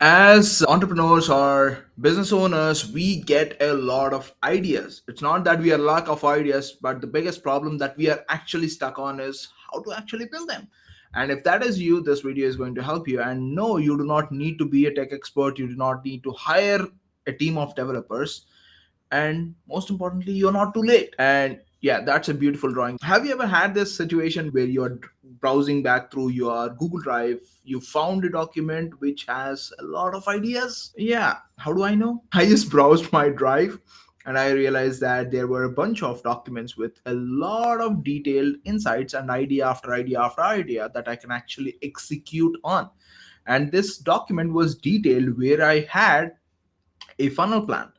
As entrepreneurs or business owners, we get a lot of ideas. It's not that we are lack of ideas, but the biggest problem that we are actually stuck on is how to actually build them. And if that is you, this video is going to help you. And no, you do not need to be a tech expert. You do not need to hire a team of developers, and most importantly, you're not too late. And yeah, that's a beautiful drawing. Have you ever had this situation where you're browsing back through your Google Drive, you found a document which has a lot of ideas? Yeah, how do I know? I just browsed my drive and I realized that there were a bunch of documents with a lot of detailed insights and idea after idea after idea that I can actually execute on. And this document was detailed where I had a funnel plan,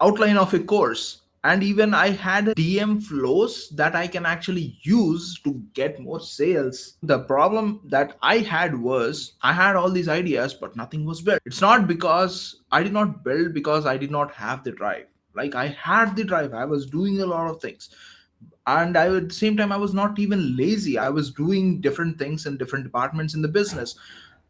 outline of a course, and even I had DM flows that I can actually use to get more sales. The problem that I had was I had all these ideas but nothing was built. It's not because I did not build, because I did not have the drive. Like, I had the drive, I was doing a lot of things, and I at the same time I was not even lazy. I was doing different things in different departments in the business.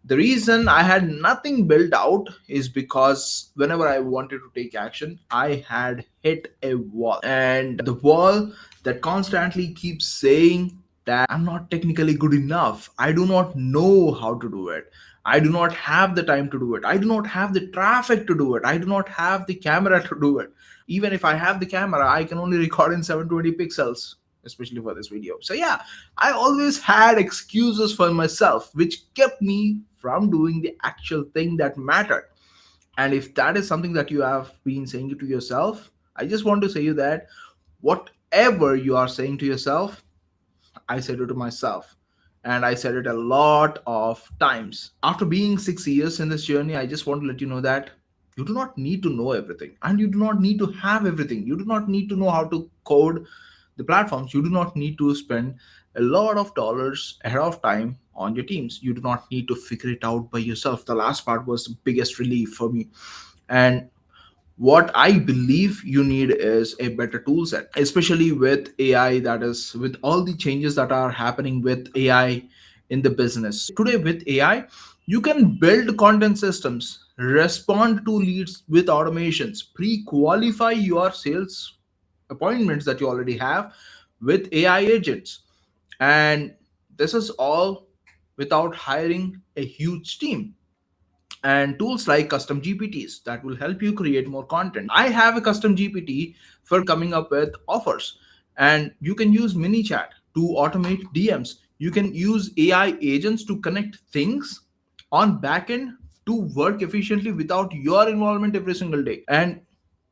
The reason I had nothing built out is because whenever I wanted to take action, I had hit a wall. And the wall that constantly keeps saying that I'm not technically good enough. I do not know how to do it. I do not have the time to do it. I do not have the traffic to do it. I do not have the camera to do it. Even if I have the camera, I can only record in 720 pixels, especially for this video. So yeah, I always had excuses for myself, which kept me from doing the actual thing that mattered. And if that is something that you have been saying to yourself, I just want to say you that whatever you are saying to yourself, I said it to myself. And I said it a lot of times. After being 6 years in this journey, I just want to let you know that you do not need to know everything and you do not need to have everything. You do not need to know how to code the platforms. You do not need to spend a lot of dollars ahead of time on your teams. You do not need to figure it out by yourself. The last part was the biggest relief for me. And what I believe you need is a better tool set, especially with AI, that is, with all the changes that are happening with AI in the business. Today, with AI, you can build content systems, respond to leads with automations, pre qualify your sales appointments that you already have with AI agents. And this is all without hiring a huge team, and tools like custom GPTs that will help you create more content. I have a custom GPT for coming up with offers, and you can use MiniChat to automate DMs. You can use AI agents to connect things on backend to work efficiently without your involvement every single day. And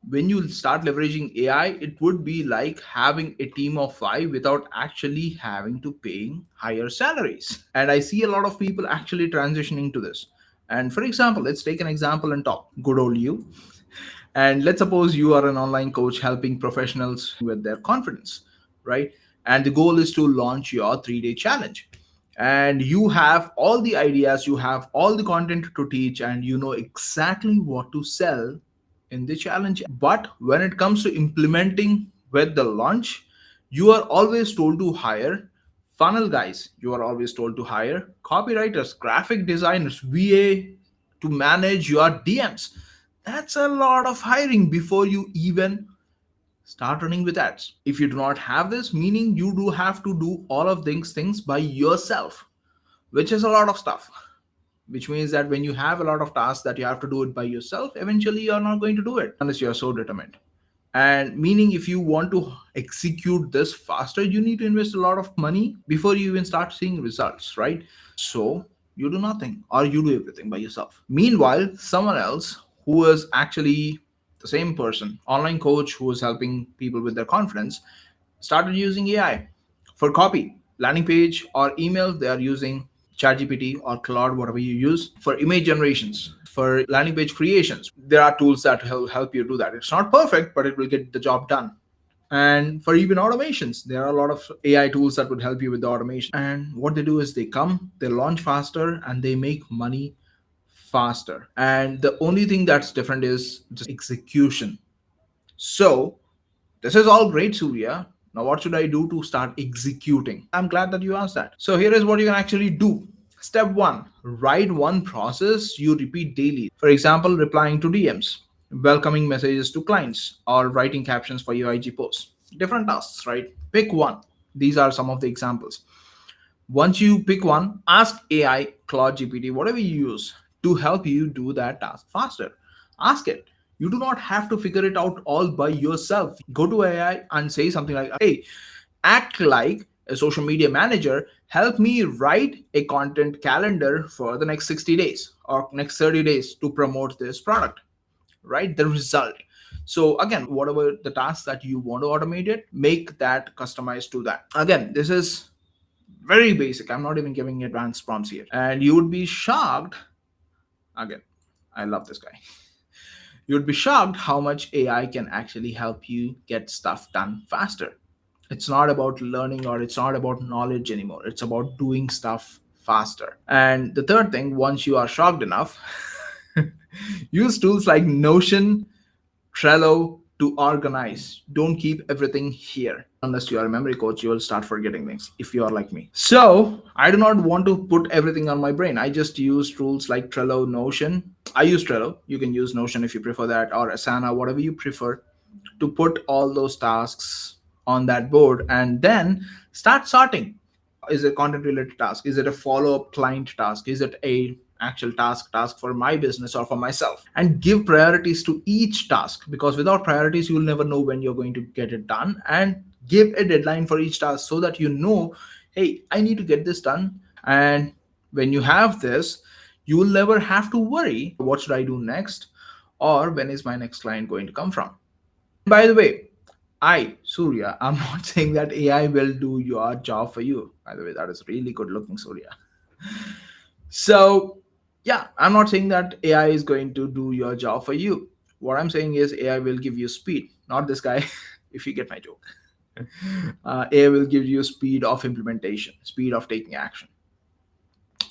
when you start leveraging AI, it would be like having a team of five without actually having to paying higher salaries. And I see a lot of people actually transitioning to this. And for example, let's take an example and talk. Good old you. And let's suppose you are an online coach helping professionals with their confidence, right? And the goal is to launch your 3-day challenge. And you have all the ideas, you have all the content to teach, and you know exactly what to sell in the challenge. But when it comes to implementing with the launch, you are always told to hire funnel guys, you are always told to hire copywriters, graphic designers, VA to manage your DMs. That's a lot of hiring before you even start running with ads. If you do not have this, meaning you do have to do all of these things by yourself, which is a lot of stuff. Which means that when you have a lot of tasks that you have to do it by yourself, eventually you're not going to do it unless you're so determined. And meaning, if you want to execute this faster, you need to invest a lot of money before you even start seeing results, right? So you do nothing or you do everything by yourself. Meanwhile, someone else who is actually the same person, online coach who is helping people with their confidence, started using AI for copy, landing page, or email. They are using ChatGPT or Claude, whatever you use. For image generations, for landing page creations, there are tools that will help you do that. It's not perfect, but it will get the job done. And for even automations, there are a lot of AI tools that would help you with the automation. And what they do is they come, they launch faster, and they make money faster. And the only thing that's different is just execution. So this is all great, Surya. Now, what should I do to start executing? I'm glad that you asked that. So, here is what you can actually do. Step 1, write one process you repeat daily. For example, replying to DMs, welcoming messages to clients, or writing captions for your IG posts. Different tasks, right? Pick one. These are some of the examples. Once you pick one, ask AI, Claude GPT, whatever you use to help you do that task faster. Ask it. You do not have to figure it out all by yourself. Go to AI and say something like, hey, act like a social media manager, help me write a content calendar for the next 60 days or next 30 days to promote this product. Right, the result. So again, whatever the task that you want to automate it, make that customized to that. Again, this is very basic. I'm not even giving advanced prompts here, and you would be shocked. Again, I love this guy. You'd be shocked how much AI can actually help you get stuff done faster. It's not about learning or it's not about knowledge anymore. It's about doing stuff faster. And the third thing, once you are shocked enough, use tools like Notion, Trello to organize. Don't keep everything here. Unless you are a memory coach, you will start forgetting things if you are like me. So, I do not want to put everything on my brain. I just use tools like Trello, Notion. I use Trello. You can use Notion if you prefer that, or Asana, whatever you prefer, to put all those tasks on that board and then start sorting. Is it content related task? Is it a follow up client task? Is it a actual task for my business or for myself? And give priorities to each task, because without priorities you'll never know when you're going to get it done. And give a deadline for each task so that you know, hey, I need to get this done. And when you have this, you will never have to worry what should I do next, or when is my next client going to come from. By the way, Surya, I'm not saying that AI will do your job for you. By the way, that is really good looking, Surya. So, yeah, I'm not saying that AI is going to do your job for you. What I'm saying is AI will give you speed, not this guy, if you get my joke. AI will give you speed of implementation, speed of taking action.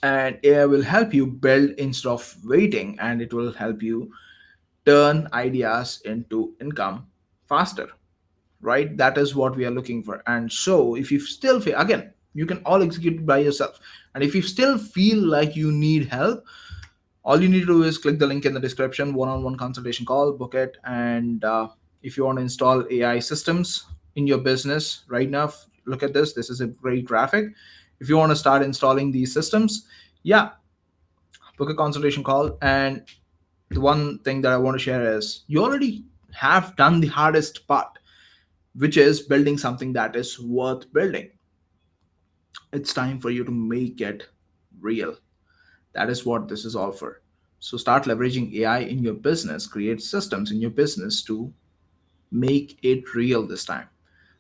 And AI will help you build instead of waiting, and it will help you turn ideas into income faster. Right, that is what we are looking for. And so if you still feel, again, you can all execute it by yourself, and if you still feel like you need help, all you need to do is click the link in the description, one-on-one consultation call, book it. And if you want to install AI systems in your business right now, look at this. This is a great graphic. If you want to start installing these systems, yeah, book a consultation call. And the one thing that I want to share is you already have done the hardest part, which is building something that is worth building. It's time for you to make it real. That is what this is all for. So start leveraging AI in your business, create systems in your business to make it real this time.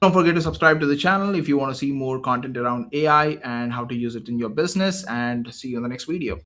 Don't forget to subscribe to the channel if you want to see more content around AI and how to use it in your business, and see you in the next video.